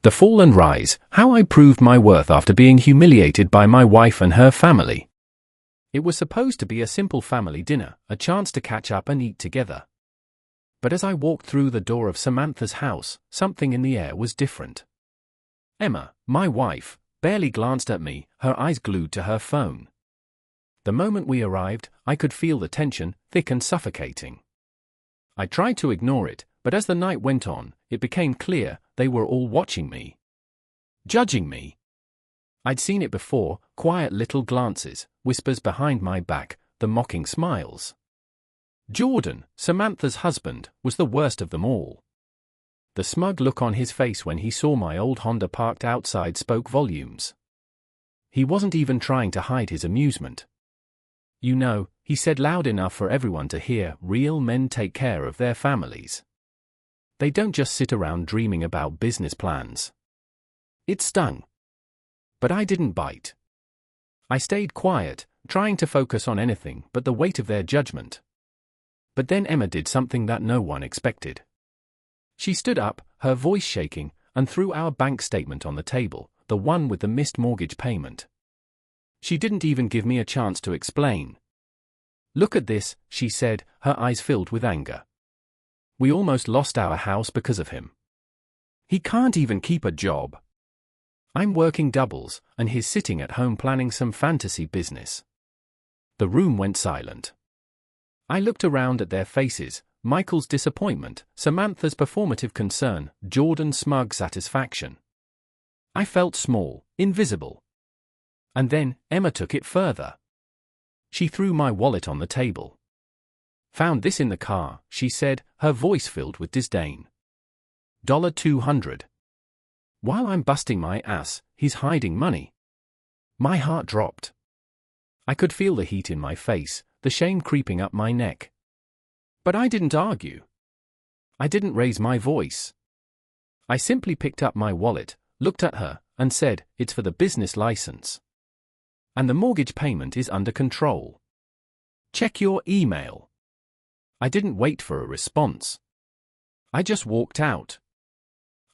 The Fall and Rise, How I Proved My Worth After Being Humiliated by My Wife and Her Family. It was supposed to be a simple family dinner, a chance to catch up and eat together. But as I walked through the door of Samantha's house, something in the air was different. Emma, my wife, barely glanced at me, her eyes glued to her phone. The moment we arrived, I could feel the tension, thick and suffocating. I tried to ignore it, but as the night went on, it became clear they were all watching me. Judging me. I'd seen it before, quiet little glances, whispers behind my back, the mocking smiles. Jordan, Samantha's husband, was the worst of them all. The smug look on his face when he saw my old Honda parked outside spoke volumes. He wasn't even trying to hide his amusement. "You know," he said loud enough for everyone to hear, "real men take care of their families. They don't just sit around dreaming about business plans." It stung. But I didn't bite. I stayed quiet, trying to focus on anything but the weight of their judgment. But then Emma did something that no one expected. She stood up, her voice shaking, and threw our bank statement on the table, the one with the missed mortgage payment. She didn't even give me a chance to explain. "Look at this," she said, her eyes filled with anger. "We almost lost our house because of him. He can't even keep a job. I'm working doubles, and he's sitting at home planning some fantasy business." The room went silent. I looked around at their faces, Michael's disappointment, Samantha's performative concern, Jordan's smug satisfaction. I felt small, invisible. And then, Emma took it further. She threw my wallet on the table. "Found this in the car," she said, her voice filled with disdain. $200. While I'm busting my ass, he's hiding money. My heart dropped. I could feel the heat in my face, the shame creeping up my neck. But I didn't argue. I didn't raise my voice. I simply picked up my wallet, looked at her, and said, "It's for the business license. And the mortgage payment is under control. Check your email." I didn't wait for a response. I just walked out.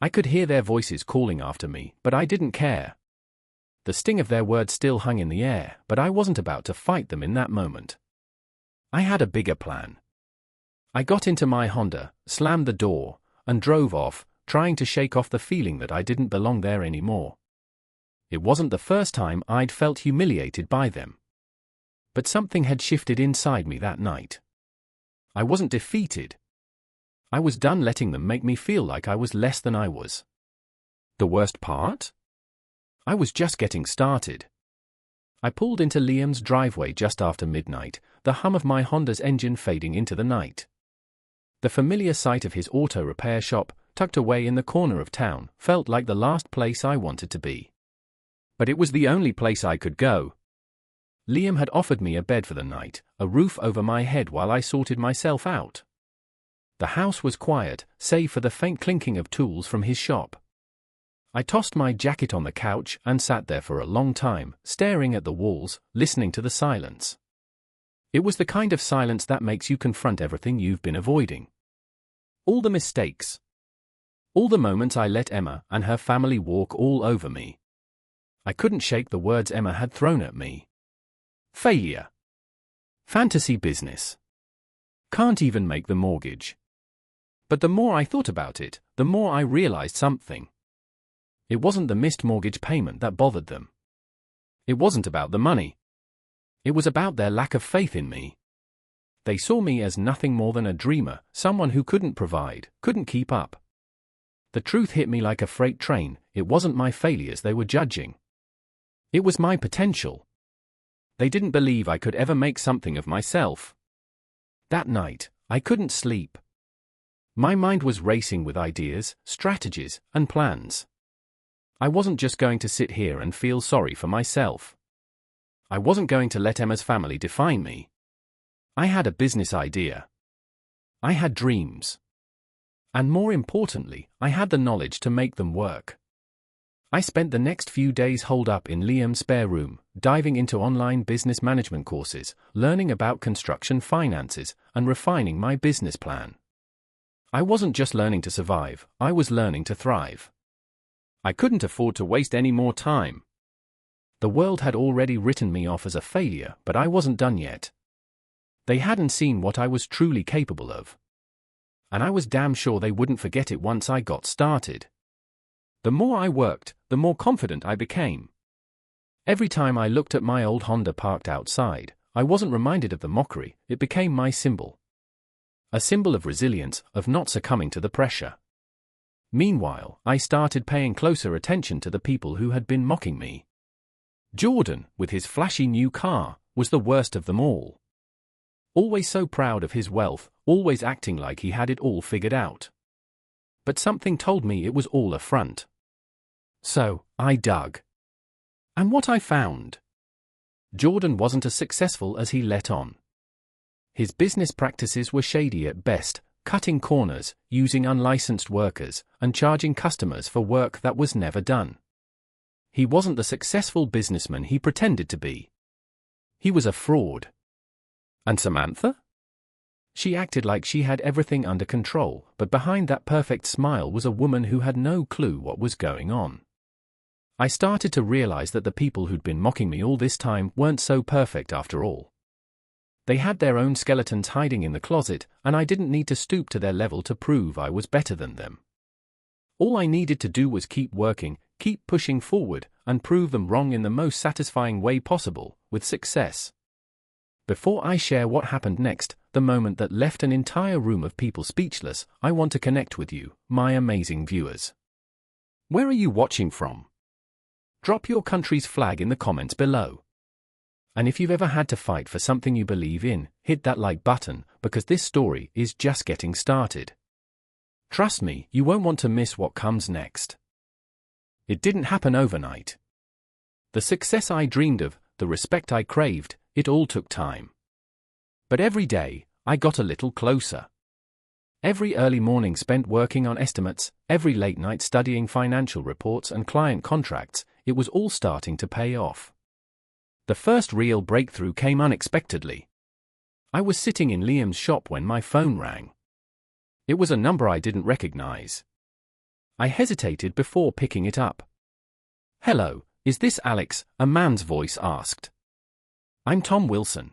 I could hear their voices calling after me, but I didn't care. The sting of their words still hung in the air, but I wasn't about to fight them in that moment. I had a bigger plan. I got into my Honda, slammed the door, and drove off, trying to shake off the feeling that I didn't belong there anymore. It wasn't the first time I'd felt humiliated by them. But something had shifted inside me that night. I wasn't defeated. I was done letting them make me feel like I was less than I was. The worst part? I was just getting started. I pulled into Liam's driveway just after midnight, the hum of my Honda's engine fading into the night. The familiar sight of his auto repair shop, tucked away in the corner of town, felt like the last place I wanted to be. But it was the only place I could go. Liam had offered me a bed for the night, a roof over my head while I sorted myself out. The house was quiet, save for the faint clinking of tools from his shop. I tossed my jacket on the couch and sat there for a long time, staring at the walls, listening to the silence. It was the kind of silence that makes you confront everything you've been avoiding. All the mistakes. All the moments I let Emma and her family walk all over me. I couldn't shake the words Emma had thrown at me. Failure. Fantasy business. Can't even make the mortgage. But the more I thought about it, the more I realized something. It wasn't the missed mortgage payment that bothered them. It wasn't about the money. It was about their lack of faith in me. They saw me as nothing more than a dreamer, someone who couldn't provide, couldn't keep up. The truth hit me like a freight train. It wasn't my failures they were judging. It was my potential. They didn't believe I could ever make something of myself. That night, I couldn't sleep. My mind was racing with ideas, strategies, and plans. I wasn't just going to sit here and feel sorry for myself. I wasn't going to let Emma's family define me. I had a business idea. I had dreams. And more importantly, I had the knowledge to make them work. I spent the next few days holed up in Liam's spare room, diving into online business management courses, learning about construction finances, and refining my business plan. I wasn't just learning to survive, I was learning to thrive. I couldn't afford to waste any more time. The world had already written me off as a failure, but I wasn't done yet. They hadn't seen what I was truly capable of. And I was damn sure they wouldn't forget it once I got started. The more I worked, the more confident I became. Every time I looked at my old Honda parked outside, I wasn't reminded of the mockery. It became my symbol. A symbol of resilience, of not succumbing to the pressure. Meanwhile, I started paying closer attention to the people who had been mocking me. Jordan, with his flashy new car, was the worst of them all. Always so proud of his wealth, always acting like he had it all figured out. But something told me it was all a front. So, I dug. And what I found? Jordan wasn't as successful as he let on. His business practices were shady at best, cutting corners, using unlicensed workers, and charging customers for work that was never done. He wasn't the successful businessman he pretended to be. He was a fraud. And Samantha? She acted like she had everything under control, but behind that perfect smile was a woman who had no clue what was going on. I started to realize that the people who'd been mocking me all this time weren't so perfect after all. They had their own skeletons hiding in the closet, and I didn't need to stoop to their level to prove I was better than them. All I needed to do was keep working, keep pushing forward, and prove them wrong in the most satisfying way possible, with success. Before I share what happened next, the moment that left an entire room of people speechless, I want to connect with you, my amazing viewers. Where are you watching from? Drop your country's flag in the comments below. And if you've ever had to fight for something you believe in, hit that like button, because this story is just getting started. Trust me, you won't want to miss what comes next. It didn't happen overnight. The success I dreamed of, the respect I craved, it all took time. But every day, I got a little closer. Every early morning spent working on estimates, every late night studying financial reports and client contracts, it was all starting to pay off. The first real breakthrough came unexpectedly. I was sitting in Liam's shop when my phone rang. It was a number I didn't recognize. I hesitated before picking it up. "Hello, is this Alex?" a man's voice asked. "I'm Tom Wilson.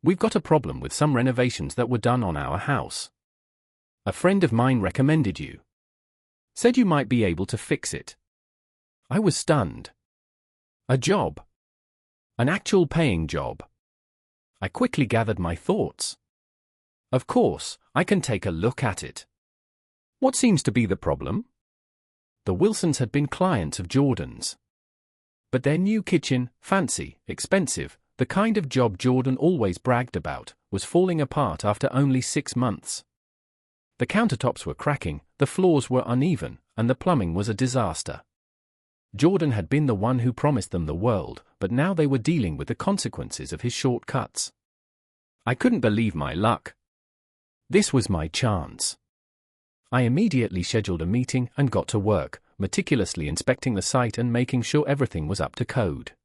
We've got a problem with some renovations that were done on our house. A friend of mine recommended you. Said you might be able to fix it." I was stunned. A job. An actual paying job. I quickly gathered my thoughts. Of course, I can take a look at it. What seems to be the problem? The Wilsons had been clients of Jordan's. But their new kitchen, fancy, expensive, the kind of job Jordan always bragged about, was falling apart after only 6 months. The countertops were cracking, the floors were uneven, and the plumbing was a disaster. Jordan had been the one who promised them the world, but now they were dealing with the consequences of his shortcuts. I couldn't believe my luck. This was my chance. I immediately scheduled a meeting and got to work, meticulously inspecting the site and making sure everything was up to code.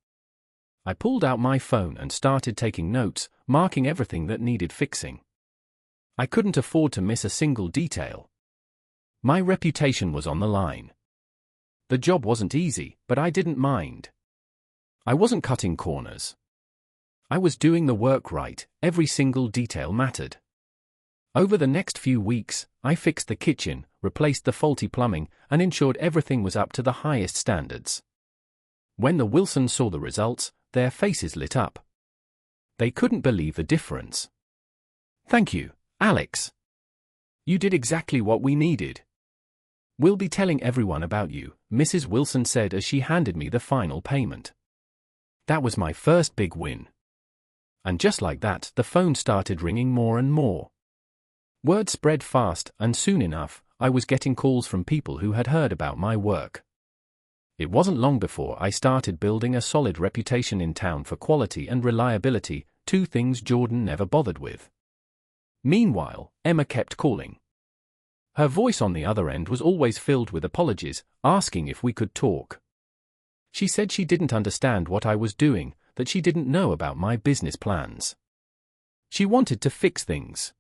I pulled out my phone and started taking notes, marking everything that needed fixing. I couldn't afford to miss a single detail. My reputation was on the line. The job wasn't easy, but I didn't mind. I wasn't cutting corners. I was doing the work right, every single detail mattered. Over the next few weeks, I fixed the kitchen, replaced the faulty plumbing, and ensured everything was up to the highest standards. When the Wilsons saw the results, their faces lit up. They couldn't believe the difference. "Thank you, Alex. You did exactly what we needed. We'll be telling everyone about you," Mrs. Wilson said as she handed me the final payment. That was my first big win. And just like that, the phone started ringing more and more. Word spread fast, and soon enough, I was getting calls from people who had heard about my work. It wasn't long before I started building a solid reputation in town for quality and reliability, two things Jordan never bothered with. Meanwhile, Emma kept calling. Her voice on the other end was always filled with apologies, asking if we could talk. She said she didn't understand what I was doing, that she didn't know about my business plans. She wanted to fix things.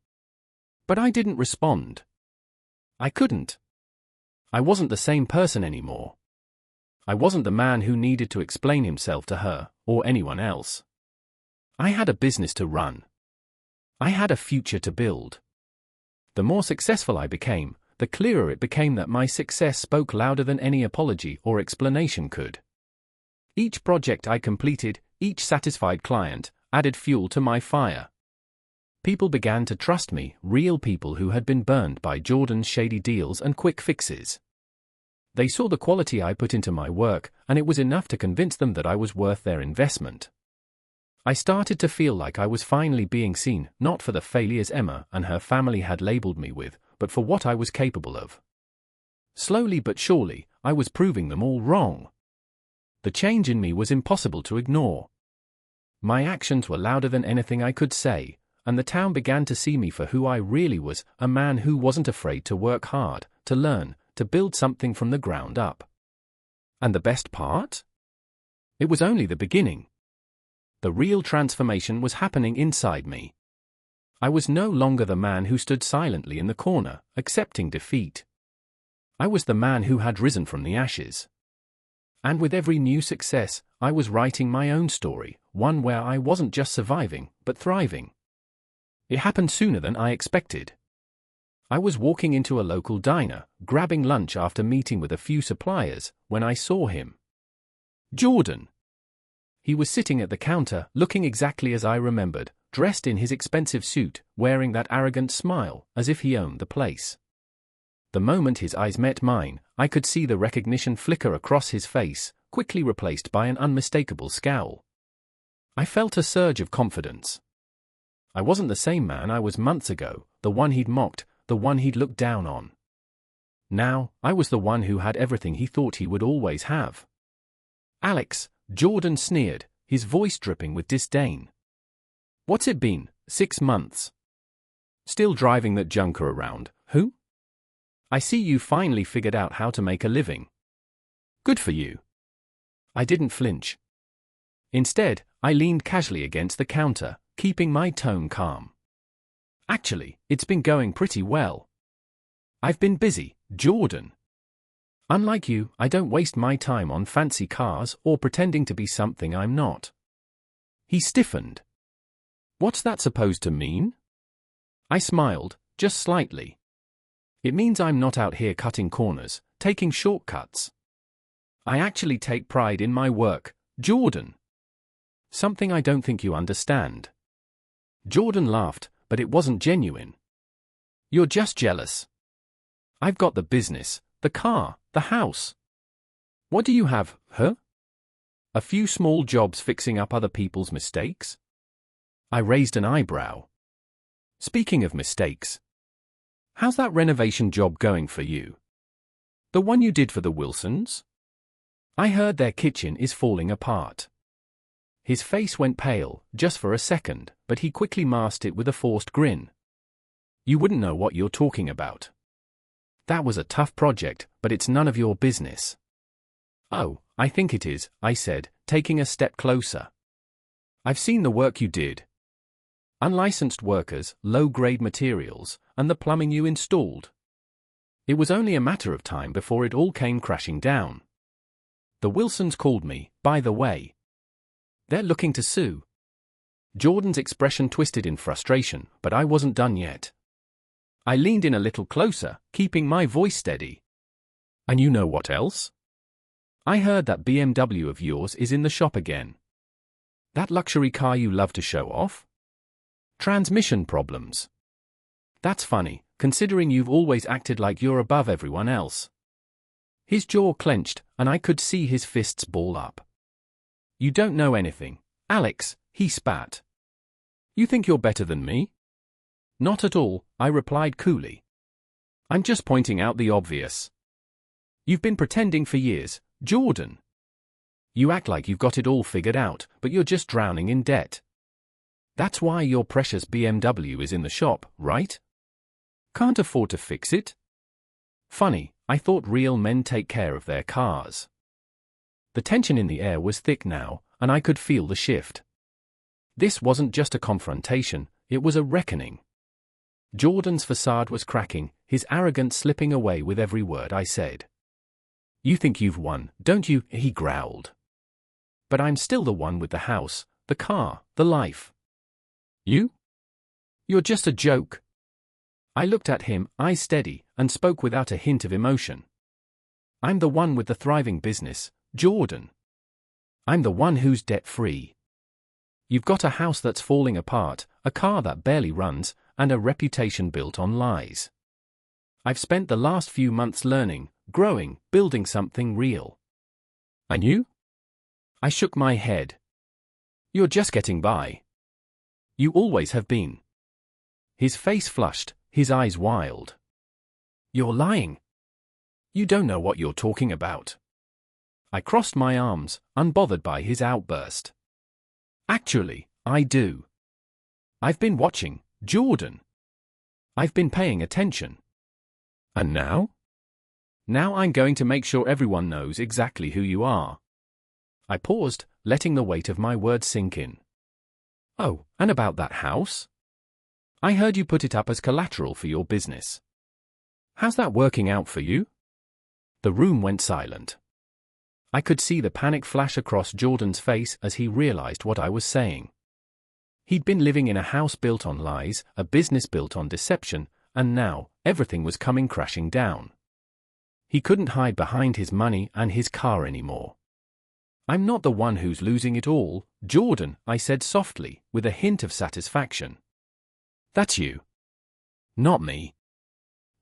But I didn't respond. I couldn't. I wasn't the same person anymore. I wasn't the man who needed to explain himself to her, or anyone else. I had a business to run. I had a future to build. The more successful I became, the clearer it became that my success spoke louder than any apology or explanation could. Each project I completed, each satisfied client, added fuel to my fire. People began to trust me, real people who had been burned by Jordan's shady deals and quick fixes. They saw the quality I put into my work, and it was enough to convince them that I was worth their investment. I started to feel like I was finally being seen, not for the failures Emma and her family had labeled me with, but for what I was capable of. Slowly but surely, I was proving them all wrong. The change in me was impossible to ignore. My actions were louder than anything I could say, and the town began to see me for who I really was, a man who wasn't afraid to work hard, to learn, to build something from the ground up. And the best part? It was only the beginning. The real transformation was happening inside me. I was no longer the man who stood silently in the corner, accepting defeat. I was the man who had risen from the ashes. And with every new success, I was writing my own story, one where I wasn't just surviving, but thriving. It happened sooner than I expected. I was walking into a local diner, grabbing lunch after meeting with a few suppliers, when I saw him. Jordan. He was sitting at the counter, looking exactly as I remembered, dressed in his expensive suit, wearing that arrogant smile, as if he owned the place. The moment his eyes met mine, I could see the recognition flicker across his face, quickly replaced by an unmistakable scowl. I felt a surge of confidence. I wasn't the same man I was months ago, the one he'd mocked, the one he'd looked down on. Now, I was the one who had everything he thought he would always have. Alex, Jordan sneered, his voice dripping with disdain. What's it been, 6 months? Still driving that junker around, who? I see you finally figured out how to make a living. Good for you. I didn't flinch. Instead, I leaned casually against the counter, keeping my tone calm. Actually, it's been going pretty well. I've been busy, Jordan. Unlike you, I don't waste my time on fancy cars or pretending to be something I'm not. He stiffened. What's that supposed to mean? I smiled, just slightly. It means I'm not out here cutting corners, taking shortcuts. I actually take pride in my work, Jordan. Something I don't think you understand. Jordan laughed, but it wasn't genuine. You're just jealous. I've got the business, the car, the house. What do you have, huh? A few small jobs fixing up other people's mistakes? I raised an eyebrow. Speaking of mistakes, how's that renovation job going for you? The one you did for the Wilsons? I heard their kitchen is falling apart. His face went pale, just for a second, but he quickly masked it with a forced grin. You wouldn't know what you're talking about. That was a tough project, but it's none of your business. Oh, I think it is, I said, taking a step closer. I've seen the work you did. Unlicensed workers, low-grade materials, and the plumbing you installed. It was only a matter of time before it all came crashing down. The Wilsons called me, by the way. They're looking to sue. Jordan's expression twisted in frustration, but I wasn't done yet. I leaned in a little closer, keeping my voice steady. And you know what else? I heard that BMW of yours is in the shop again. That luxury car you love to show off? Transmission problems. That's funny, considering you've always acted like you're above everyone else. His jaw clenched, and I could see his fists ball up. You don't know anything, Alex, he spat. You think you're better than me? Not at all, I replied coolly. I'm just pointing out the obvious. You've been pretending for years, Jordan. You act like you've got it all figured out, but you're just drowning in debt. That's why your precious BMW is in the shop, right? Can't afford to fix it? Funny, I thought real men take care of their cars. The tension in the air was thick now, and I could feel the shift. This wasn't just a confrontation, it was a reckoning. Jordan's facade was cracking, his arrogance slipping away with every word I said. You think you've won, don't you? He growled. But I'm still the one with the house, the car, the life. You? You're just a joke. I looked at him, eyes steady, and spoke without a hint of emotion. I'm the one with the thriving business, Jordan. I'm the one who's debt-free. You've got a house that's falling apart, a car that barely runs, and a reputation built on lies. I've spent the last few months learning, growing, building something real. And you? I shook my head. You're just getting by. You always have been. His face flushed, his eyes wild. You're lying. You don't know what you're talking about. I crossed my arms, unbothered by his outburst. Actually, I do. I've been watching, Jordan. I've been paying attention. And now? Now I'm going to make sure everyone knows exactly who you are. I paused, letting the weight of my words sink in. Oh, and about that house? I heard you put it up as collateral for your business. How's that working out for you? The room went silent. I could see the panic flash across Jordan's face as he realized what I was saying. He'd been living in a house built on lies, a business built on deception, and now, everything was coming crashing down. He couldn't hide behind his money and his car anymore. I'm not the one who's losing it all, Jordan, I said softly, with a hint of satisfaction. That's you. Not me.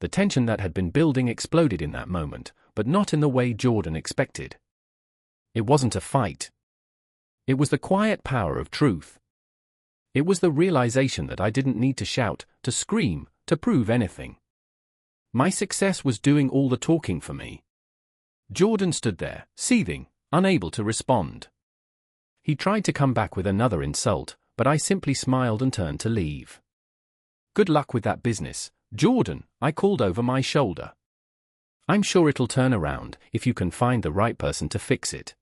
The tension that had been building exploded in that moment, but not in the way Jordan expected. It wasn't a fight. It was the quiet power of truth. It was the realization that I didn't need to shout, to scream, to prove anything. My success was doing all the talking for me. Jordan stood there, seething, unable to respond. He tried to come back with another insult, but I simply smiled and turned to leave. Good luck with that business, Jordan, I called over my shoulder. I'm sure it'll turn around if you can find the right person to fix it.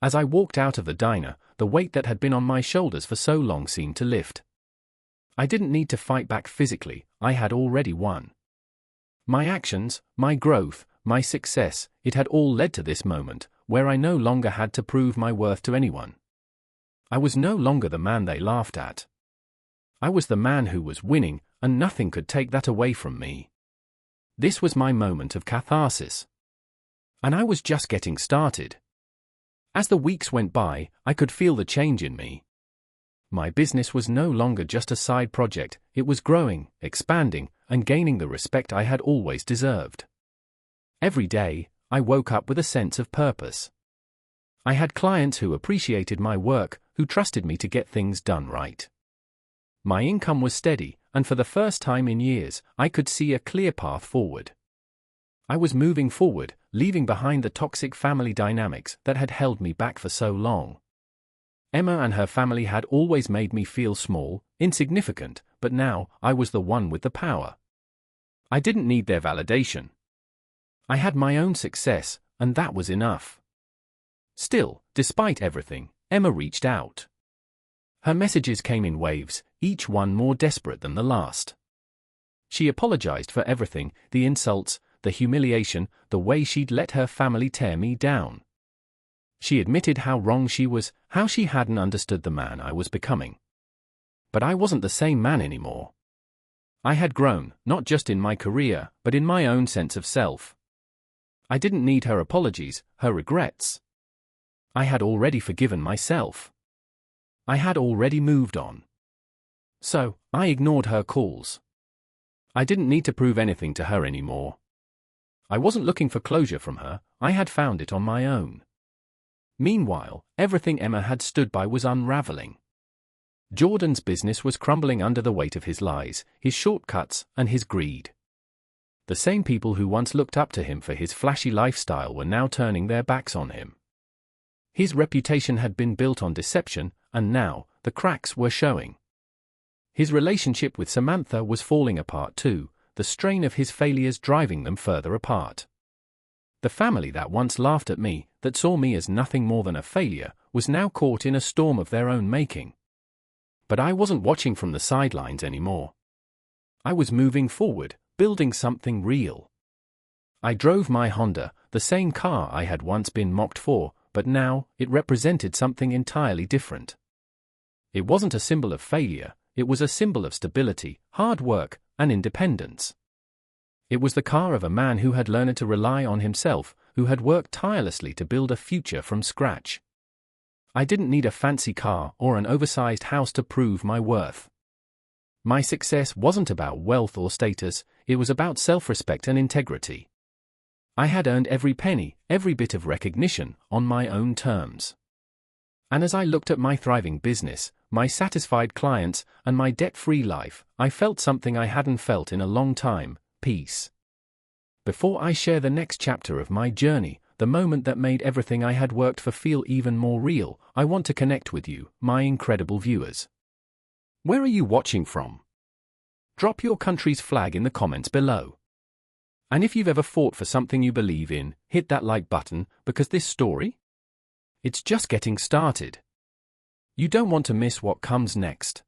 As I walked out of the diner, the weight that had been on my shoulders for so long seemed to lift. I didn't need to fight back physically, I had already won. My actions, my growth, my success, it had all led to this moment, where I no longer had to prove my worth to anyone. I was no longer the man they laughed at. I was the man who was winning, and nothing could take that away from me. This was my moment of catharsis. And I was just getting started. As the weeks went by, I could feel the change in me. My business was no longer just a side project, it was growing, expanding, and gaining the respect I had always deserved. Every day, I woke up with a sense of purpose. I had clients who appreciated my work, who trusted me to get things done right. My income was steady, and for the first time in years, I could see a clear path forward. I was moving forward, leaving behind the toxic family dynamics that had held me back for so long. Emma and her family had always made me feel small, insignificant, but now I was the one with the power. I didn't need their validation. I had my own success, and that was enough. Still, despite everything, Emma reached out. Her messages came in waves, each one more desperate than the last. She apologized for everything, the insults, the humiliation, the way she'd let her family tear me down. She admitted how wrong she was, how she hadn't understood the man I was becoming. But I wasn't the same man anymore. I had grown, not just in my career, but in my own sense of self. I didn't need her apologies, her regrets. I had already forgiven myself. I had already moved on. So, I ignored her calls. I didn't need to prove anything to her anymore. I wasn't looking for closure from her, I had found it on my own. Meanwhile, everything Emma had stood by was unraveling. Jordan's business was crumbling under the weight of his lies, his shortcuts, and his greed. The same people who once looked up to him for his flashy lifestyle were now turning their backs on him. His reputation had been built on deception, and now, the cracks were showing. His relationship with Samantha was falling apart too, the strain of his failures driving them further apart. The family that once laughed at me, that saw me as nothing more than a failure, was now caught in a storm of their own making. But I wasn't watching from the sidelines anymore. I was moving forward, building something real. I drove my Honda, the same car I had once been mocked for, but now, it represented something entirely different. It wasn't a symbol of failure, it was a symbol of stability, hard work, and independence. It was the car of a man who had learned to rely on himself, who had worked tirelessly to build a future from scratch. I didn't need a fancy car or an oversized house to prove my worth. My success wasn't about wealth or status, it was about self-respect and integrity. I had earned every penny, every bit of recognition, on my own terms. And as I looked at my thriving business, my satisfied clients, and my debt-free life, I felt something I hadn't felt in a long time: peace. Before I share the next chapter of my journey, the moment that made everything I had worked for feel even more real, I want to connect with you, my incredible viewers. Where are you watching from? Drop your country's flag in the comments below. And if you've ever fought for something you believe in, hit that like button, because this story? It's just getting started. You don't want to miss what comes next.